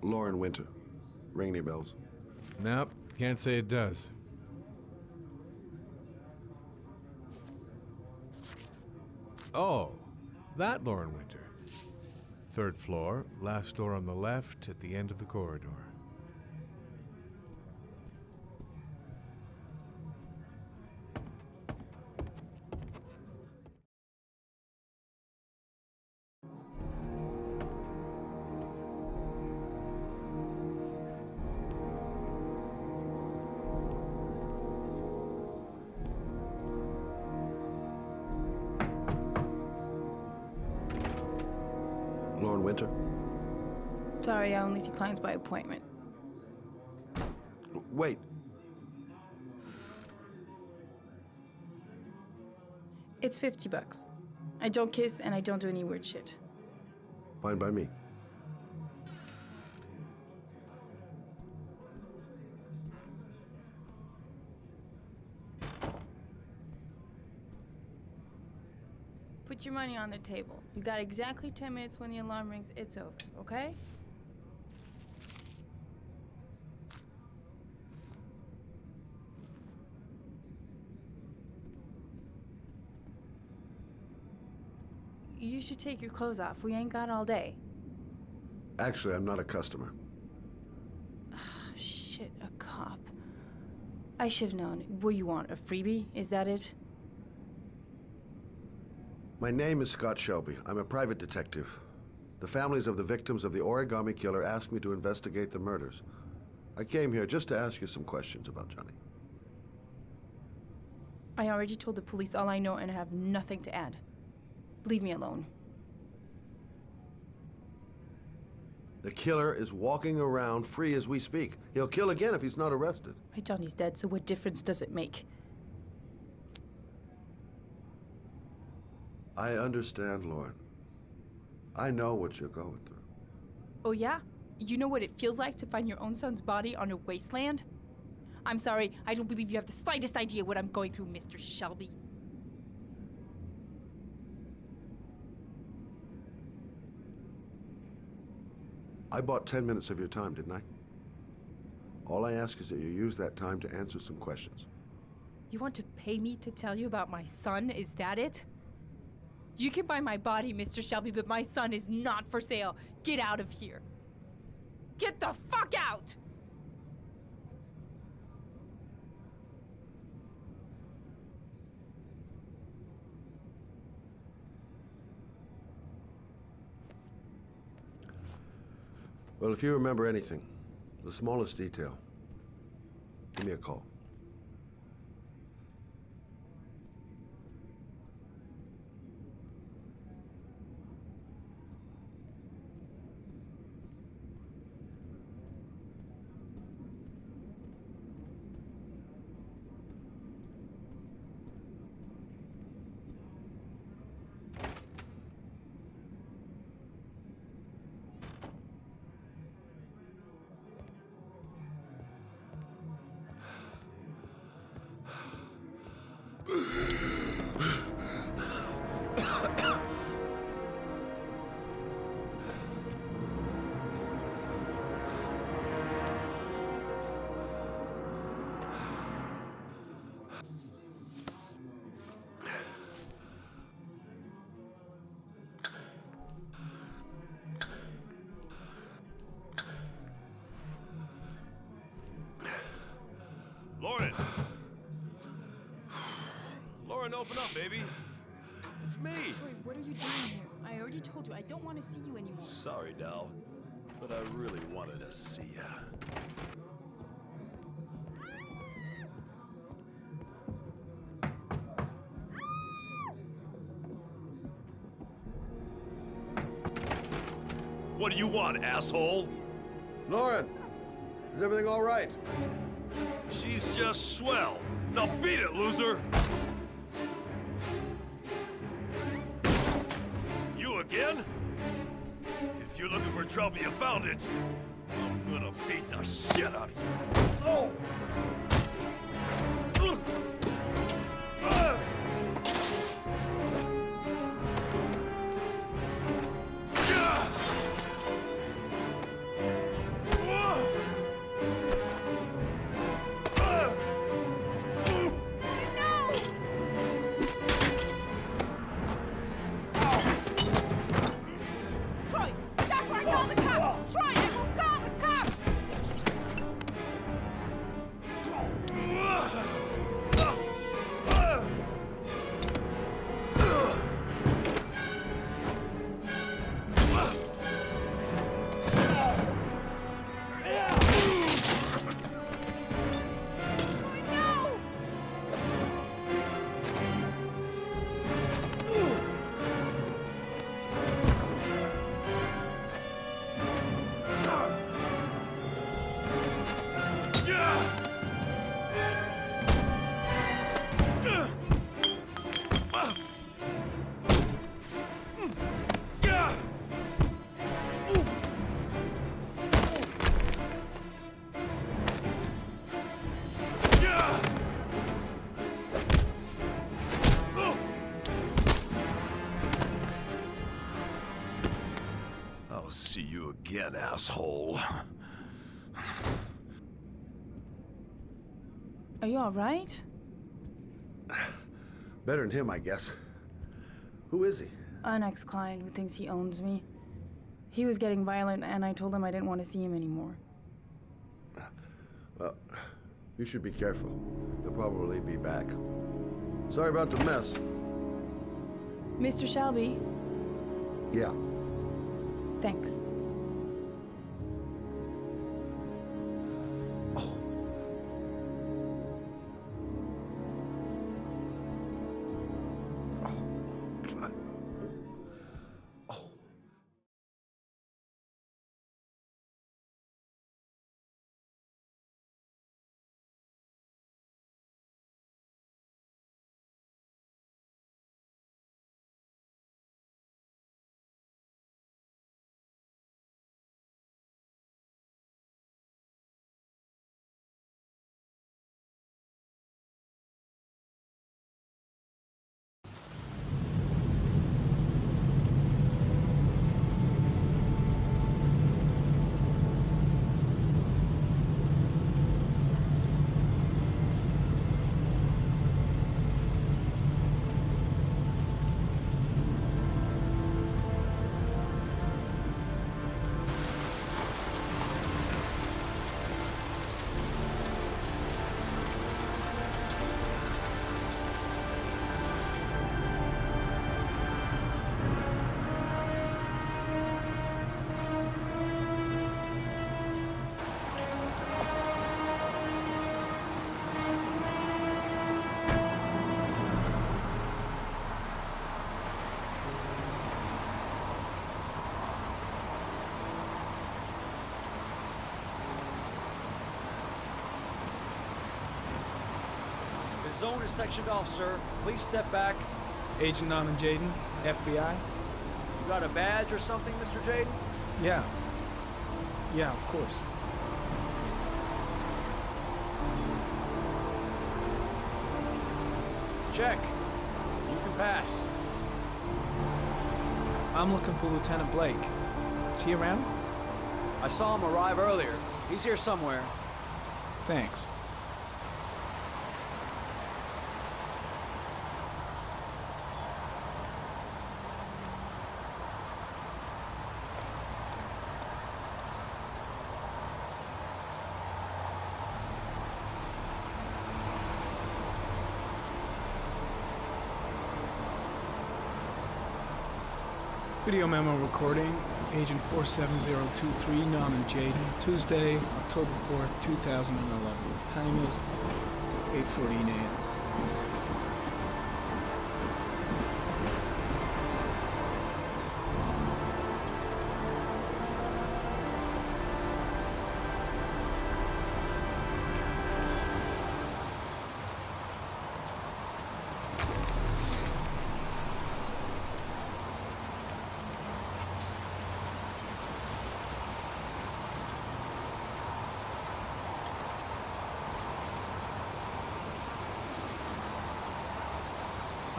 Lauren Winter. Ring any bells? Nope, can't say it does. Oh, that Lauren Winter. 3rd floor, last door on the left at the end of the corridor. Lauren Winter? Sorry, I only see clients by appointment. Wait. It's $50. I don't kiss and I don't do any weird shit. Fine by me. Put your money on the table. You got exactly 10 minutes. When the alarm rings, it's over, okay? You should take your clothes off. We ain't got all day. Actually, I'm not a customer. Shit, a cop. I should've known. What you want, a freebie? Is that it? My name is Scott Shelby. I'm a private detective. The families of the victims of the origami killer asked me to investigate the murders. I came here just to ask you some questions about Johnny. I already told the police all I know and I have nothing to add. Leave me alone. The killer is walking around free as we speak. He'll kill again if he's not arrested. My Johnny's dead, so what difference does it make? I understand, Lauren. I know what you're going through. Oh yeah? You know what it feels like to find your own son's body on a wasteland? I'm sorry, I don't believe you have the slightest idea what I'm going through, Mr. Shelby. I bought 10 minutes of your time, didn't I? All I ask is that you use that time to answer some questions. You want to pay me to tell you about my son? Is that it? You can buy my body, Mr. Shelby, but my son is not for sale. Get out of here. Get the fuck out! Well, if you remember anything, the smallest detail, give me a call. Lauren! Lauren, open up, baby. It's me. Troy, what are you doing here? I already told you, I don't want to see you anymore. Sorry, Dal, but I really wanted to see ya. What do you want, asshole? Lauren, is everything all right? She's just swell. Now beat it, loser! You again? If you're looking for trouble, you found it. I'm gonna beat the shit out of you. Oh! see you again, asshole. Are you alright? Better than him, I guess. Who is he? An ex-client who thinks he owns me. He was getting violent, and I told him I didn't want to see him anymore. Well, you should be careful. He'll probably be back. Sorry about the mess. Mr. Shelby, Yeah. thanks. Oh. Oh, God. Oh. The zone is sectioned off, sir. Please step back. Agent Norman JAYDEN, FBI? You got a badge or something, Mr. Jayden? Yeah. Yeah, of course. Check. You can pass. I'm looking for Lieutenant Blake. Is he around? I saw him arrive earlier. He's here somewhere. Thanks. Video memo recording, Agent 47023, Norman JAYDEN, Tuesday, October 4th, 2011. Time is 8:14 a.m.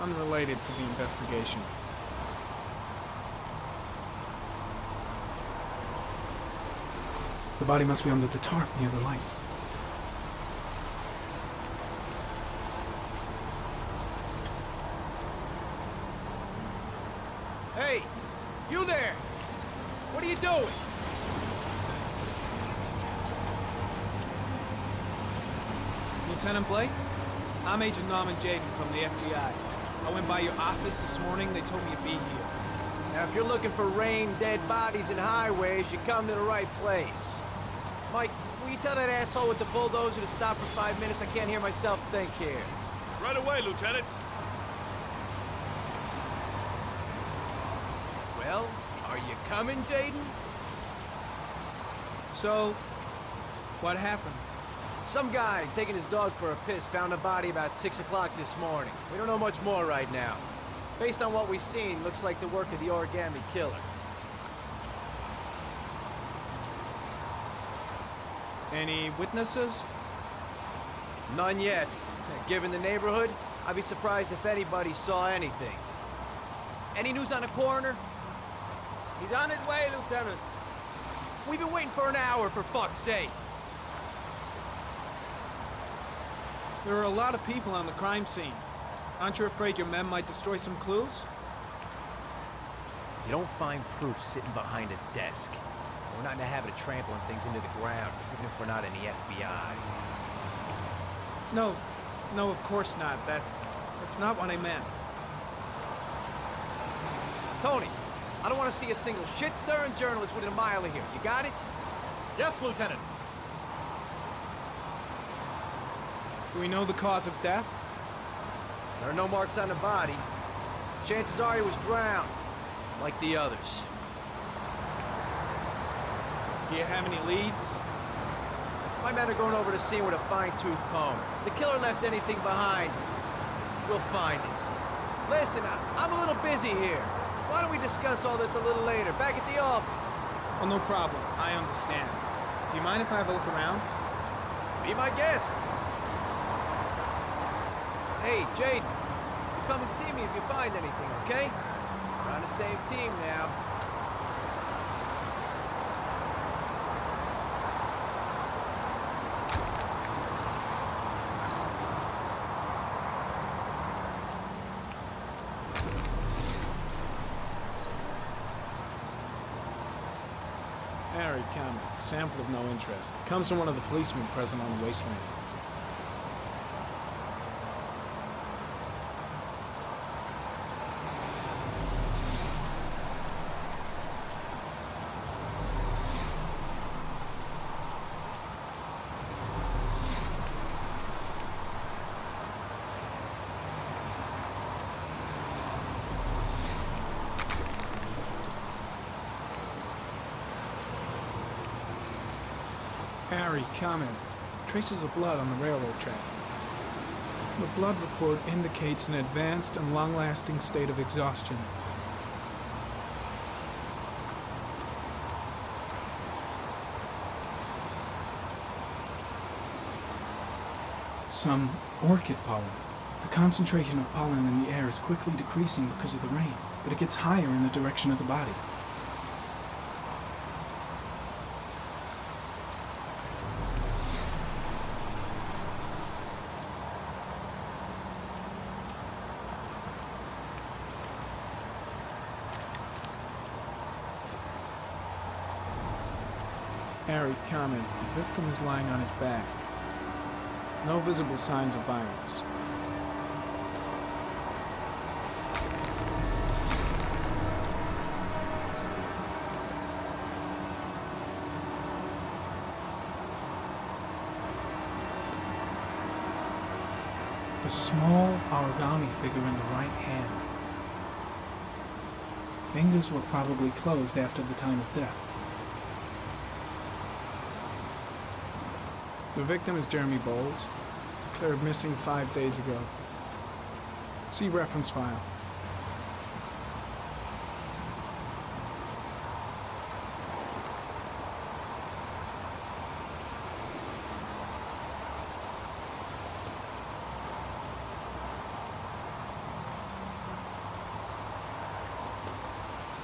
Unrelated to the investigation. The body must be under the tarp near the lights. Hey! You there! What are you doing? Lieutenant Blake? I'm Agent Norman JAYDEN from the FBI. I went by your office this morning. They told me you'd be here. Now, if you're looking for rain, dead bodies, and highways, you come to the right place. Mike, will you tell that asshole with the bulldozer to stop for 5 minutes? I can't hear myself think here. Right away, Lieutenant. Well, are you coming, Jayden? So, what happened? Some guy taking his dog for a piss found a body about 6 o'clock this morning. We don't know much more right now. Based on what we've seen, looks like the work of the origami killer. Any witnesses? None yet. Given the neighborhood, I'd be surprised if anybody saw anything. Any news on the coroner? He's on his way, Lieutenant. We've been waiting for an hour, for fuck's sake. There are a lot of people on the crime scene. Aren't you afraid your men might destroy some clues? You don't find proof sitting behind a desk. We're not in the habit of trampling things into the ground, even if we're not in the FBI. No, of course not. That's not what I meant. Tony, I don't want to see a single shit-stirring journalist within a mile of here. You got it? Yes, Lieutenant. Do we know the cause of death? There are no marks on the body. Chances are he was drowned, like the others. Do you have any leads? My men are going over the scene with a fine-tooth comb. If the killer left anything behind, we'll find it. Listen, I'm a little busy here. Why don't we discuss all this a little later, back at the office? Oh, no problem. I understand. Do you mind if I have a look around? Be my guest. Hey, Jayden, you come and see me if you find anything, okay? We're on the same team now. Harry Cameron, sample of no interest. Comes from one of the policemen present on the waste man. Harry, comment. Traces of blood on the railroad track. The blood report indicates an advanced and long-lasting state of exhaustion. Some orchid pollen. The concentration of pollen in the air is quickly decreasing because of the rain, but it gets higher in the direction of the body. Harry, comment. The victim is lying on his back. No visible signs of violence. A small origami figure in the right hand. Fingers were probably closed after the time of death. The victim is Jeremy Bowles, declared missing 5 days ago. See reference file.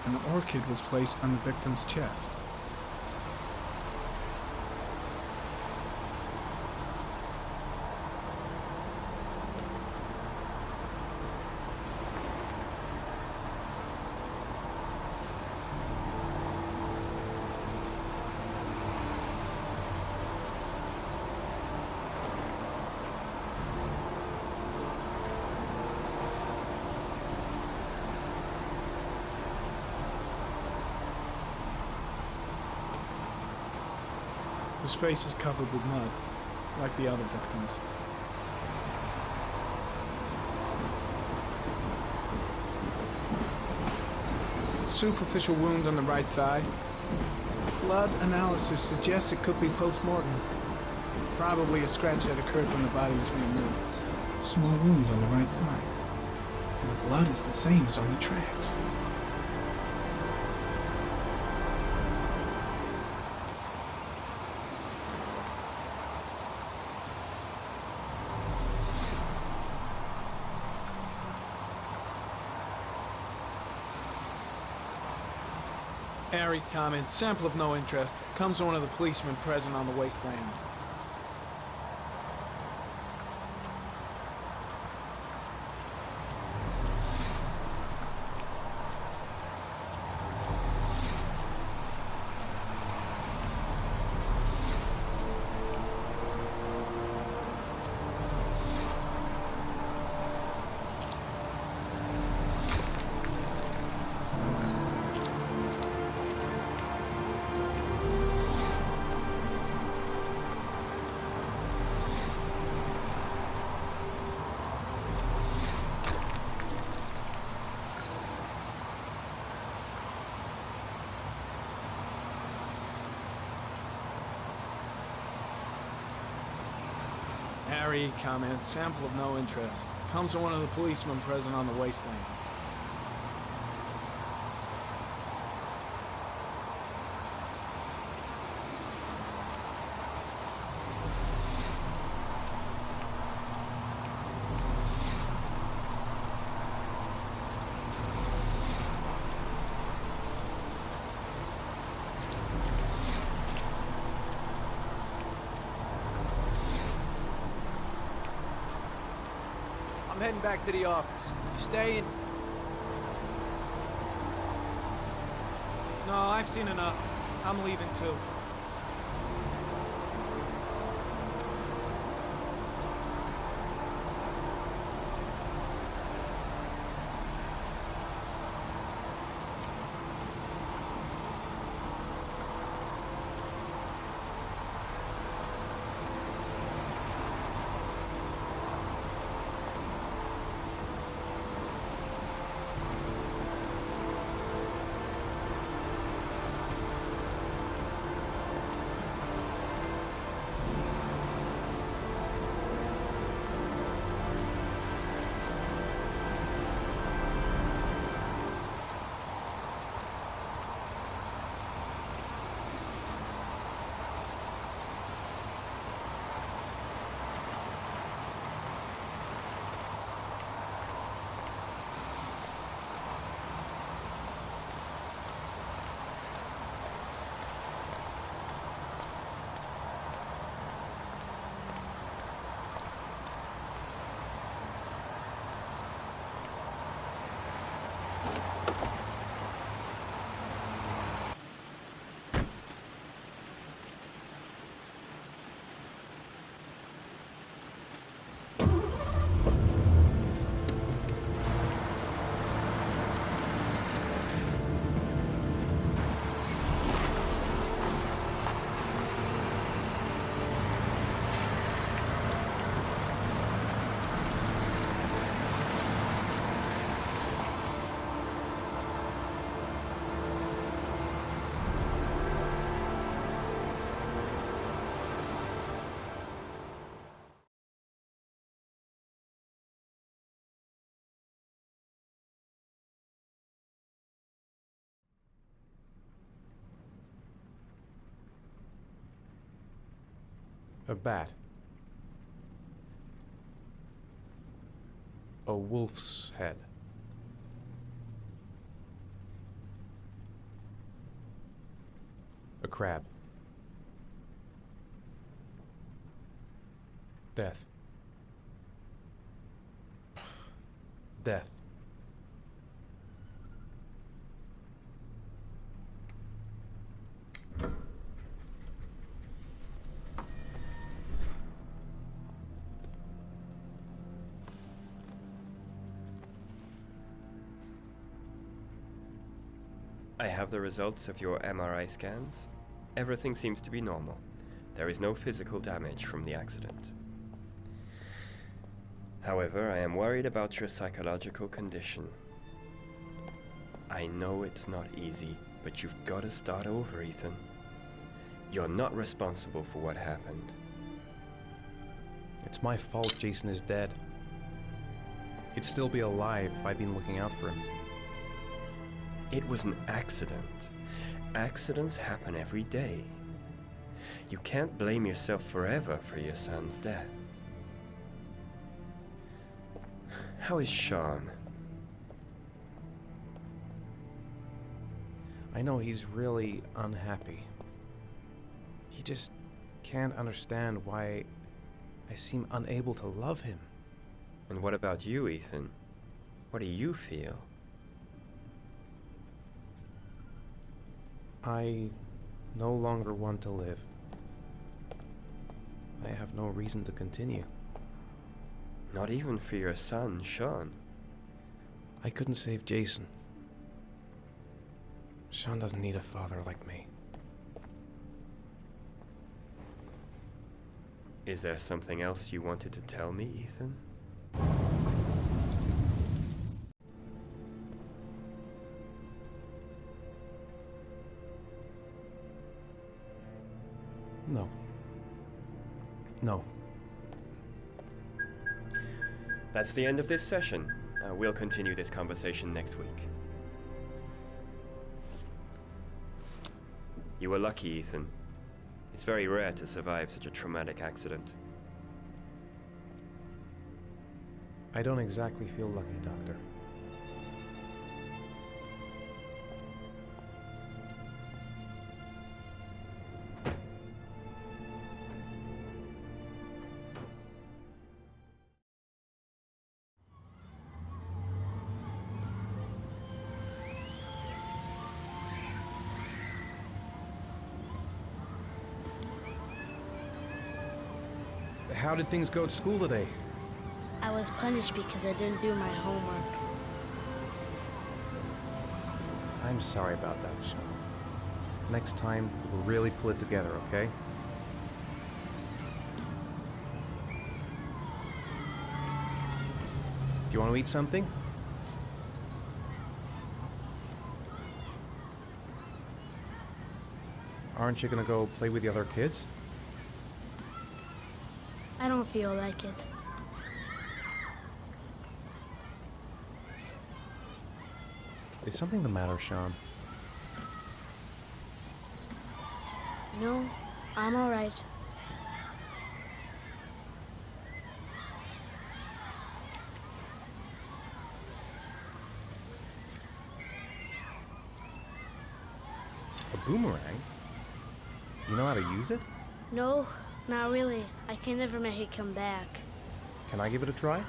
An orchid was placed on the victim's chest. His face is covered with mud, like the other victims. Superficial wound on the right thigh. Blood analysis suggests it could be post-mortem. Probably a scratch that occurred when the body was being moved. Small wound on the right thigh. And the blood is the same as on the tracks. Harry comment, sample of no interest. Comes from one of the policemen present on the wasteland. Harry comment, sample of no interest. Comes from one of the policemen present on the wasteland. I'm heading back to the office. You staying? No, I've seen enough. I'm leaving too. A bat. A wolf's head. A crab. Death. Death. I have the results of your MRI scans. Everything seems to be normal. There is no physical damage from the accident. However, I am worried about your psychological condition. I know it's not easy, but you've got to start over, Ethan. You're not responsible for what happened. It's my fault Jason is dead. He'd still be alive if I'd been looking out for him. It was an accident. Accidents happen every day. You can't blame yourself forever for your son's death. How is Sean? I know he's really unhappy. He just can't understand why I seem unable to love him. And what about you, Ethan? What do you feel? I no longer want to live. I have no reason to continue. Not even for your son, Sean. I couldn't save Jason. Sean doesn't need a father like me. Is there something else you wanted to tell me, Ethan? No. No. That's the end of this session. We'll continue this conversation next week. You were lucky, Ethan. It's very rare to survive such a traumatic accident. I don't exactly feel lucky, Doctor. How did things go at school today? I was punished because I didn't do my homework. I'm sorry about that, Sean. Next time, we'll really pull it together, okay? Do you want to eat something? Aren't you gonna go play with the other kids? I don't feel like it. Is something the matter, Sean? No, I'm all right. A boomerang? You know how to use it? No, not really. I can never make it come back. Can I give it a try?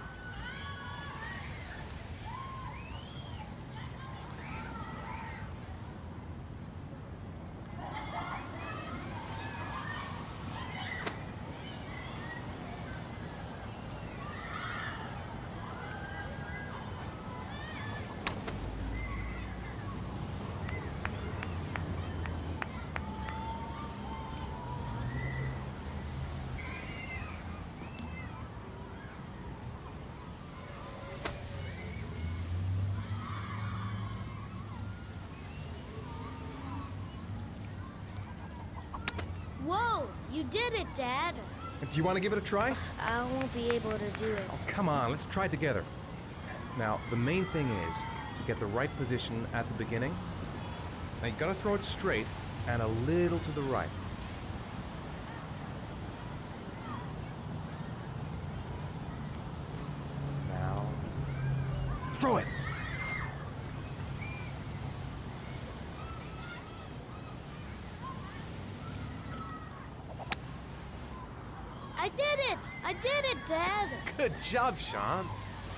Whoa! You did it, Dad! Do you want to give it a try? I won't be able to do it. Oh, come on, let's try it together. Now, the main thing is to get the right position at the beginning. Now, you gotta throw it straight and a little to the right. Now, throw it! I did it! I did it, Dad! Good job, Sean.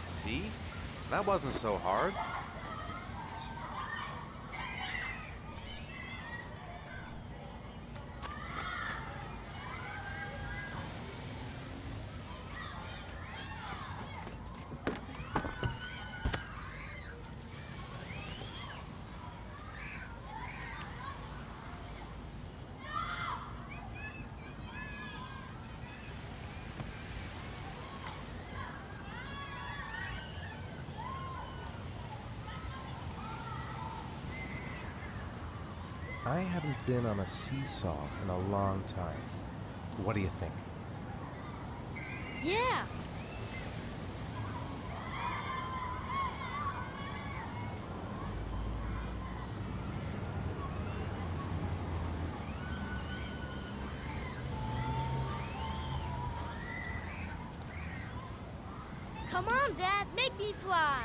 See? That wasn't so hard. I haven't been on a seesaw in a long time. What do you think? Yeah! Come on, Dad, make me fly!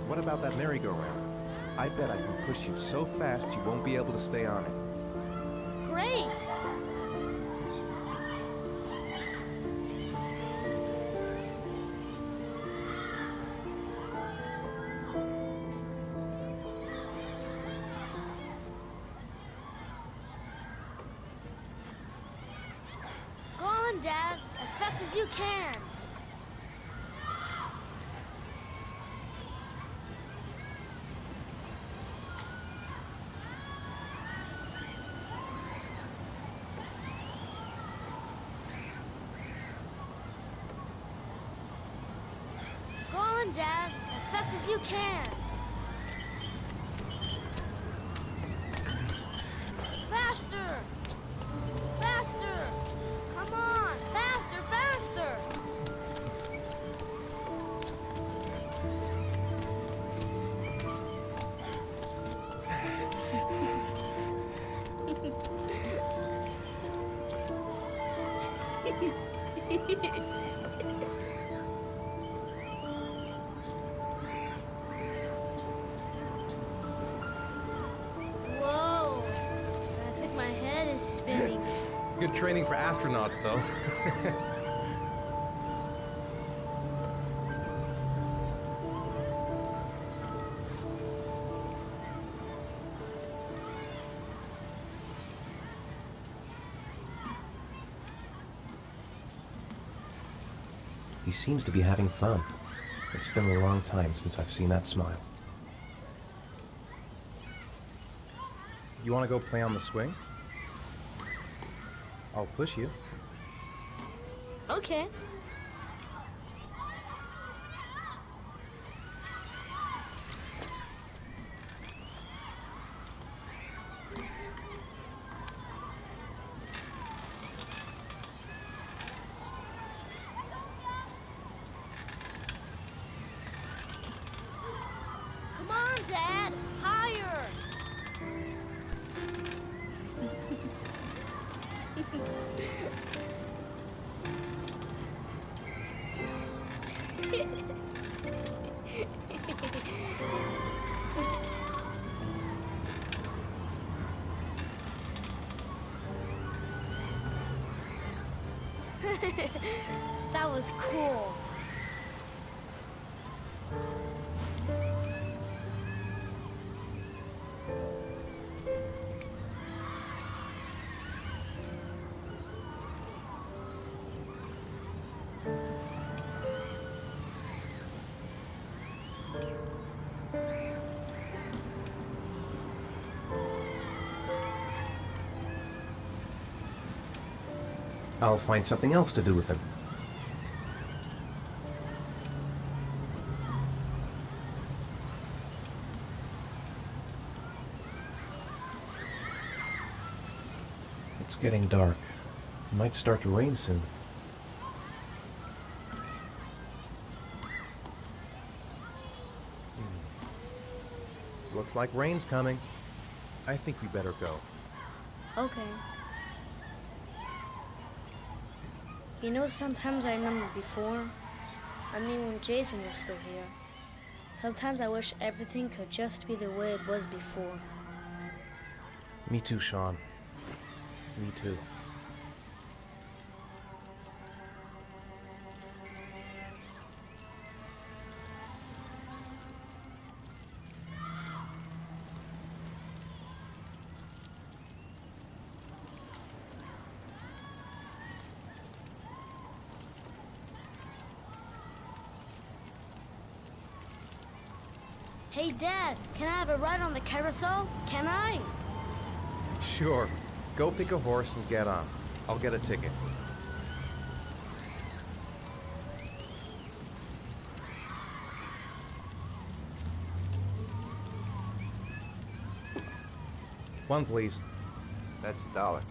What about that merry-go-round? I bet I can push you so fast you won't be able to stay on it. Great! Go on, Dad, as fast as you can. Go on, Dad, as fast as you can. Faster! Faster! Come on! Faster, faster! Whoa! I think my head is spinning. Good training for astronauts, though. He seems to be having fun. It's been a long time since I've seen that smile. You want to go play on the swing? I'll push you. Okay. Come on, Dad! Higher! That was cool. I'll find something else to do with him. It's getting dark. It might start to rain soon. Looks like rain's coming. I think we better go. Okay. You know, sometimes I remember before. I mean, when Jason was still here. Sometimes I wish everything could just be the way it was before. Me too, Sean. Me too. Hey, Dad, can I have a ride on the carousel? Can I? Sure. Go pick a horse and get on. I'll get a ticket. One, please. That's $1.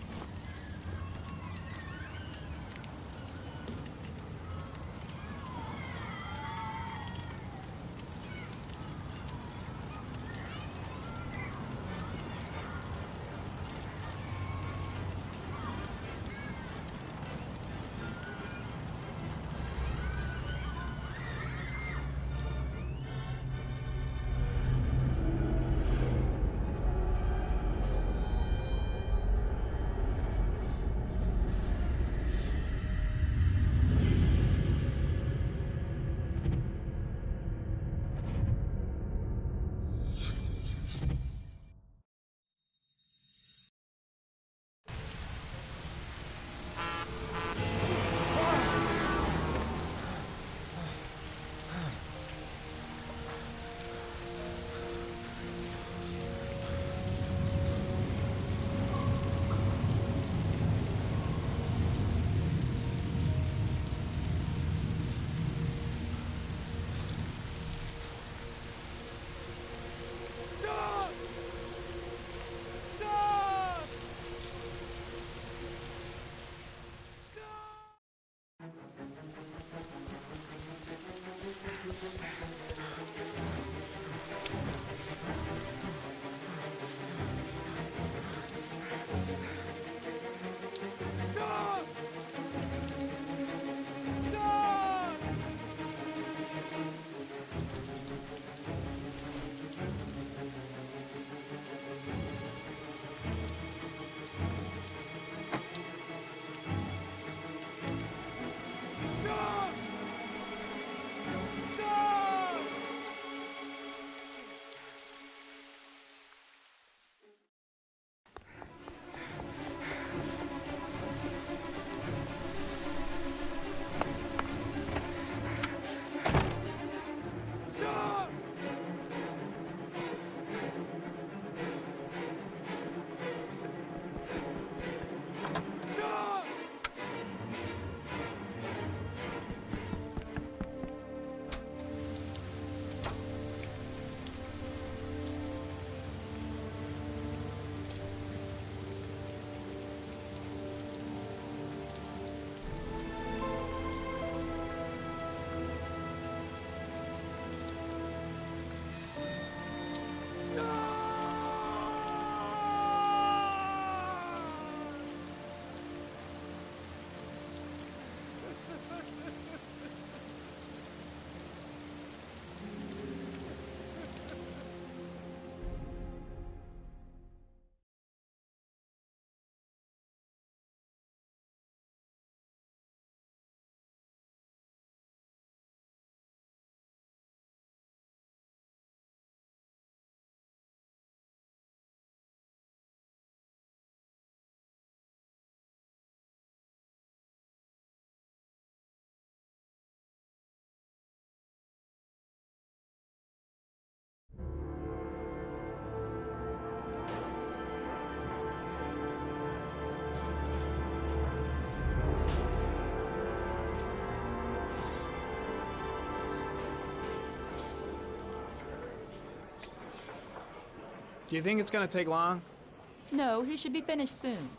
Do you think it's gonna take long? No, he should be finished soon.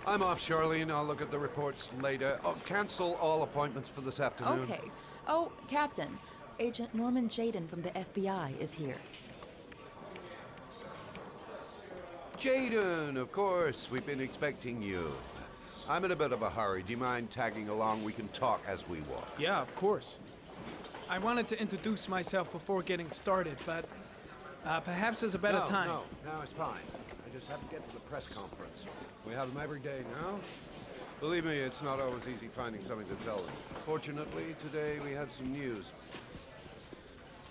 I'm off, Charlene. I'll look at the reports later. Oh, cancel all appointments for this afternoon. Okay. Oh, Captain. Agent Norman Jayden from the FBI is here. Jayden, of course. We've been expecting you. I'm in a bit of a hurry. Do you mind tagging along? We can talk as we walk. Yeah, of course. I wanted to introduce myself before getting started, but perhaps there's a better time. No, it's fine. I just have to get to the press conference. We have them every day now. Believe me, it's not always easy finding something to tell them. Fortunately, today we have some news.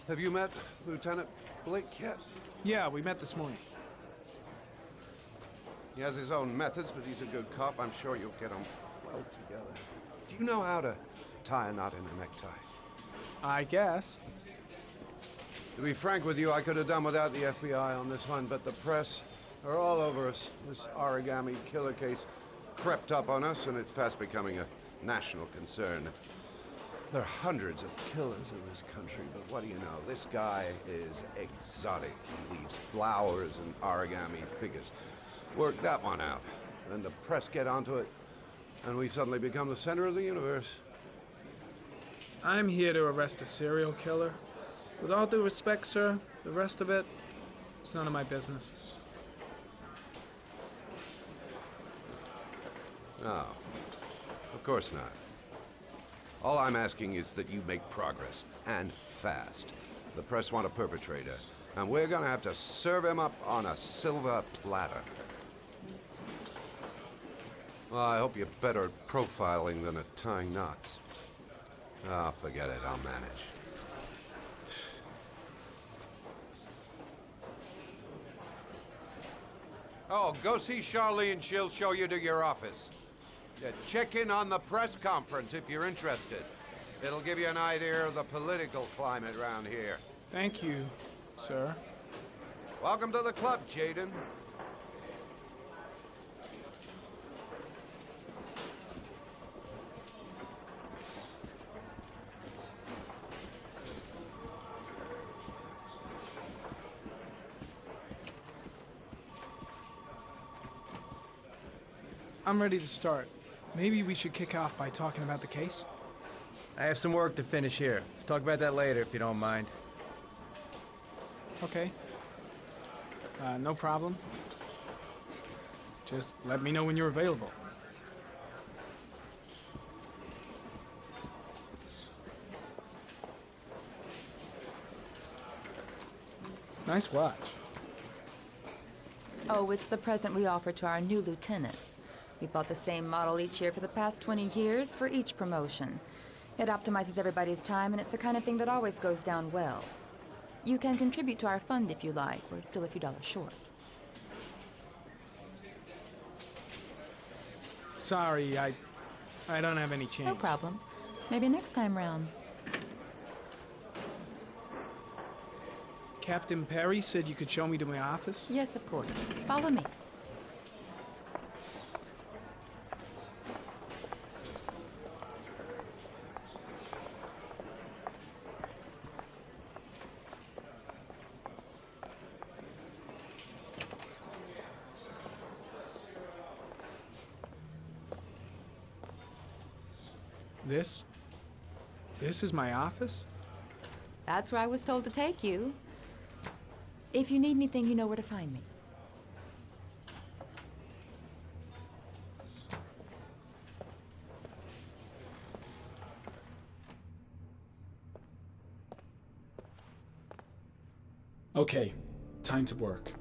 Have you met Lieutenant Blake yet? Yeah, we met this morning. He has his own methods, but he's a good cop. I'm sure you'll get on well together. Do you know how to tie a knot in a necktie? I guess. To be frank with you, I could have done without the FBI on this one, but the press are all over us. This origami killer case crept up on us, and it's fast becoming a national concern. There are hundreds of killers in this country, but what do you know? This guy is exotic. He leaves flowers and origami figures. Work that one out. Then the press get onto it, and we suddenly become the center of the universe. I'm here to arrest a serial killer. With all due respect, sir, the rest of it, it's none of my business. No, of course not. All I'm asking is that you make progress, and fast. The press want a perpetrator, and we're gonna have to serve him up on a silver platter. Well, I hope you're better at profiling than at tying knots. Oh, forget it, I'll manage. Oh, go see Charlene, she'll show you to your office. Yeah, check in on the press conference if you're interested. It'll give you an idea of the political climate around here. Thank you, sir. Welcome to the club, Jayden. I'm ready to start. Maybe we should kick off by talking about the case? I have some work to finish here. Let's talk about that later, if you don't mind. Okay. No problem. Just let me know when you're available. Nice watch. Oh, it's the present we offer to our new lieutenants. We bought the same model each year for the past 20 years for each promotion. It optimizes everybody's time, and it's the kind of thing that always goes down well. You can contribute to our fund if you like. We're still a few dollars short. Sorry, I don't have any change. No problem. Maybe next time round. Captain Perry said you could show me to my office? Yes, of course. Follow me. This is my office? That's where I was told to take you. If you need anything, you know where to find me. Okay, time to work.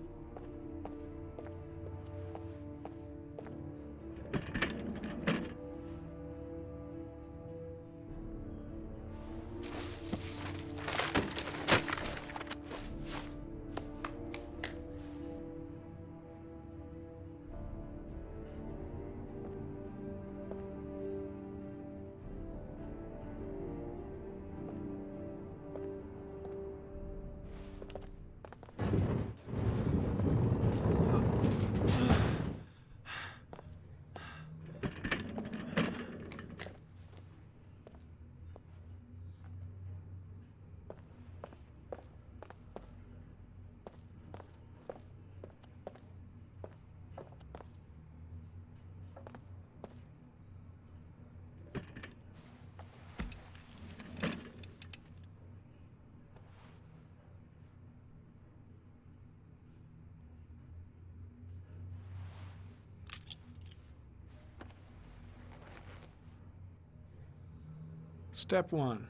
Step 1.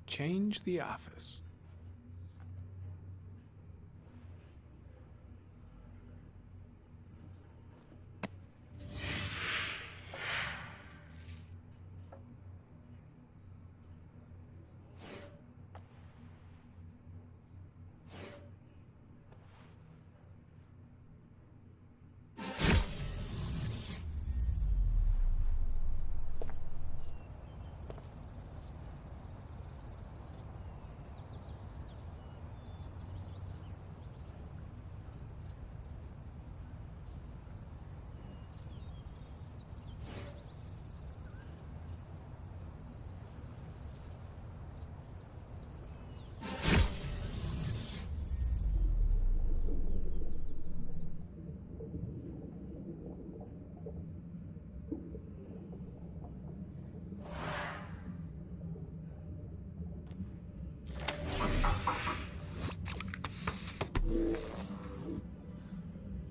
Change the office.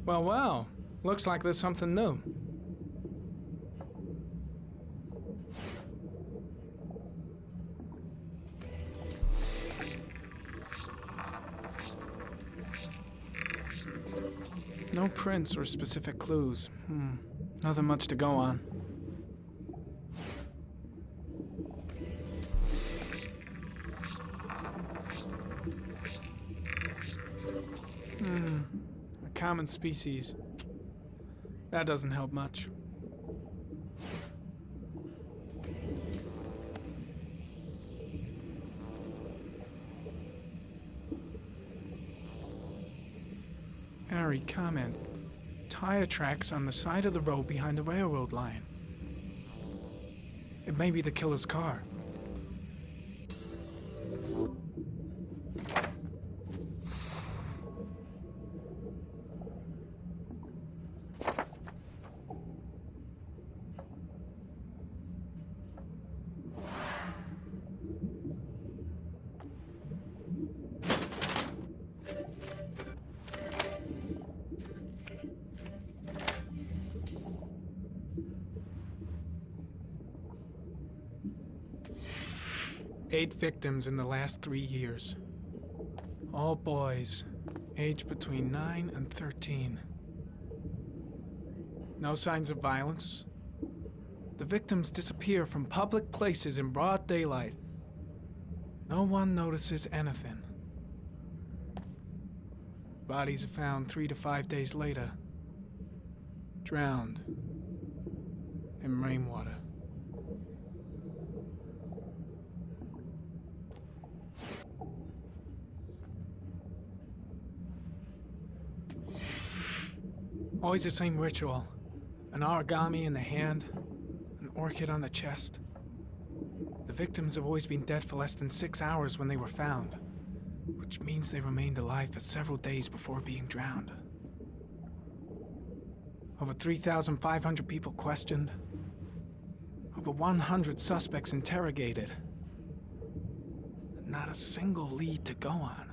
Well, looks like there's something new. No prints or specific clues. Nothing much to go on. A common species. That doesn't help much. Harry, comment. Tire tracks on the side of the road behind the railroad line. It may be the killer's car. Eight victims in the last 3 years. All boys, aged between 9 and 13. No signs of violence. The victims disappear from public places in broad daylight. No one notices anything. Bodies are found 3 to 5 days later, drowned in rainwater. Always the same ritual. An origami in the hand, an orchid on the chest. The victims have always been dead for less than 6 hours when they were found, which means they remained alive for several days before being drowned. Over 3,500 people questioned. Over 100 suspects interrogated. Not a single lead to go on.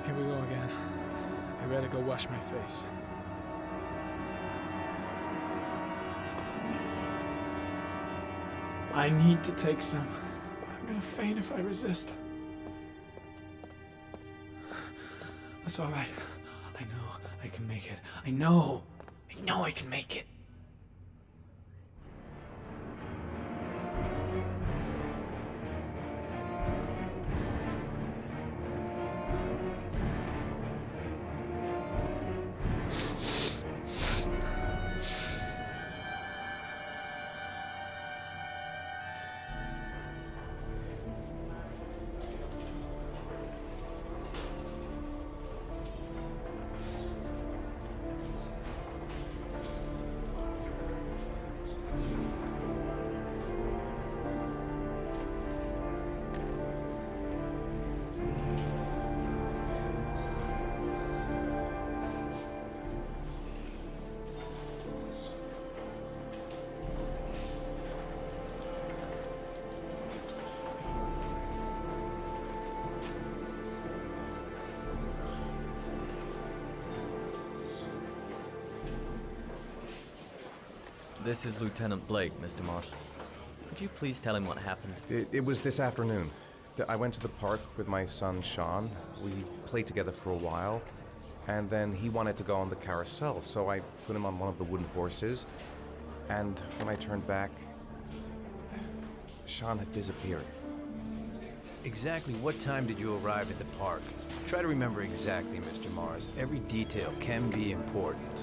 Here we go again. I better go wash my face. I need to take some. I'm gonna faint if I resist. That's all right. I know I can make it. I know I can make it. This is Lieutenant Blake, Mr. Marsh. Could you please tell him what happened? It was this afternoon. I went to the park with my son, Sean. We played together for a while, and then he wanted to go on the carousel, so I put him on one of the wooden horses, and when I turned back, Sean had disappeared. Exactly what time did you arrive at the park? Try to remember exactly, Mr. Mars. Every detail can be important.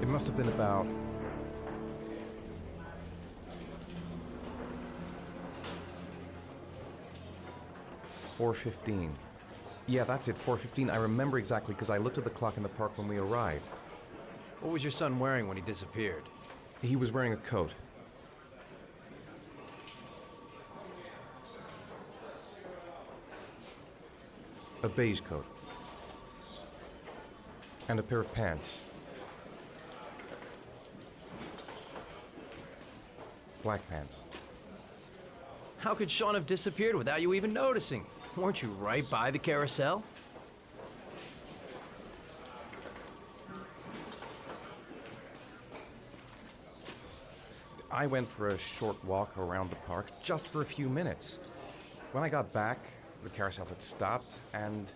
It must have been about 4:15. Yeah, that's it, 4:15. I remember exactly because I looked at the clock in the park when we arrived. What was your son wearing when he disappeared? He was wearing a coat. A beige coat. And a pair of pants. Black pants. How could Sean have disappeared without you even noticing? Weren't you right by the carousel? I went for a short walk around the park, just for a few minutes. When I got back, the carousel had stopped, and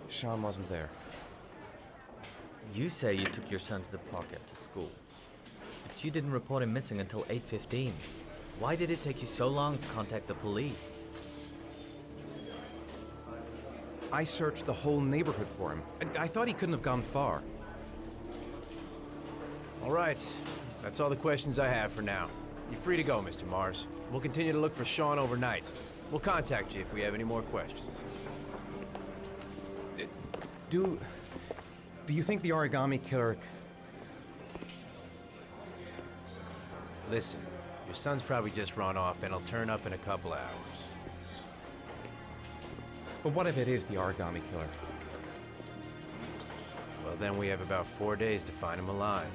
Sean wasn't there. You say you took your son to the park after school, but you didn't report him missing until 8:15. Why did it take you so long to contact the police? I searched the whole neighborhood for him. I thought he couldn't have gone far. All right. That's all the questions I have for now. You're free to go, Mr. Mars. We'll continue to look for Sean overnight. We'll contact you if we have any more questions. Do you think the origami killer... Listen, your son's probably just run off and he'll turn up in a couple hours. But what if it is the origami killer? Well, then we have about 4 days to find him alive.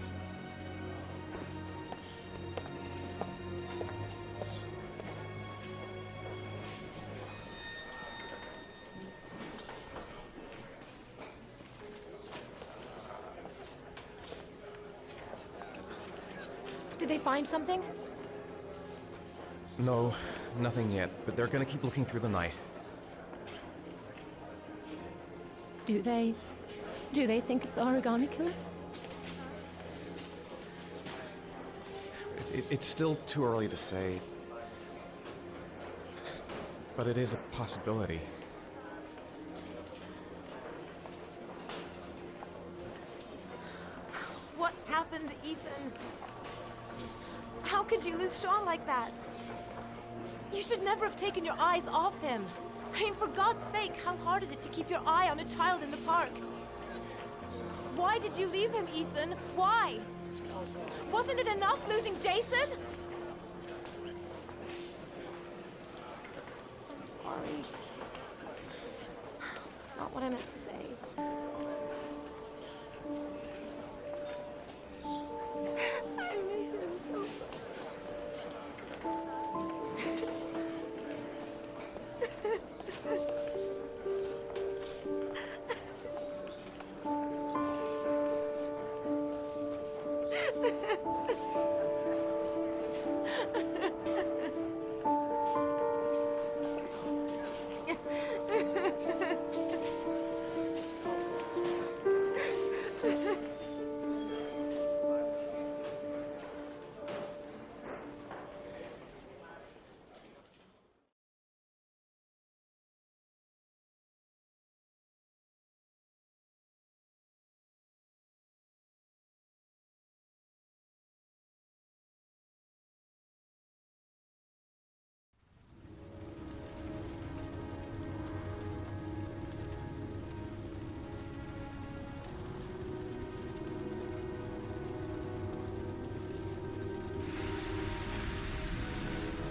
Did they find something? No, nothing yet, but they're gonna keep looking through the night. Do they think it's the origami killer? It's still too early to say. But it is a possibility. What happened, Ethan? How could you lose Sean like that? You should never have taken your eyes off him. I mean, for God's sake, how hard is it to keep your eye on a child in the park? Why did you leave him, Ethan? Why? Wasn't it enough losing Jason? I'm sorry. It's not what I meant to say. I miss him so much.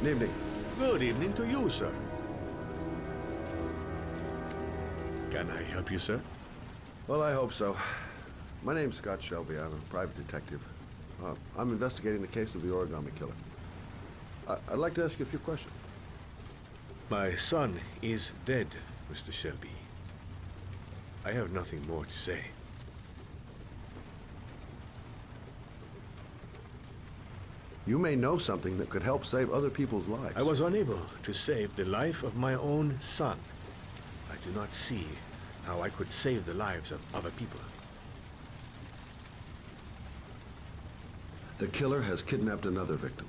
Good evening. Good evening to you, sir. Can I help you, sir? Well, I hope so. My name's Scott Shelby. I'm a private detective. I'm investigating the case of the origami killer. I'd like to ask you a few questions. My son is dead, Mr. Shelby. I have nothing more to say. You may know something that could help save other people's lives. I was unable to save the life of my own son. I do not see how I could save the lives of other people. The killer has kidnapped another victim.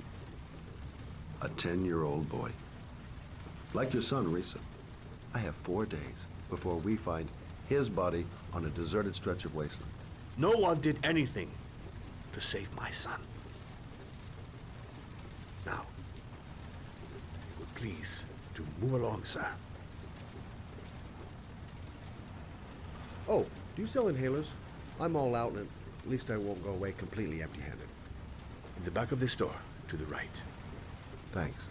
A 10-year-old boy. Like your son, Risa. I have 4 days before we find his body on a deserted stretch of wasteland. No one did anything to save my son. Now, please, to move along, sir. Oh, do you sell inhalers? I'm all out, and at least I won't go away completely empty-handed. In the back of the store, to the right. Thanks.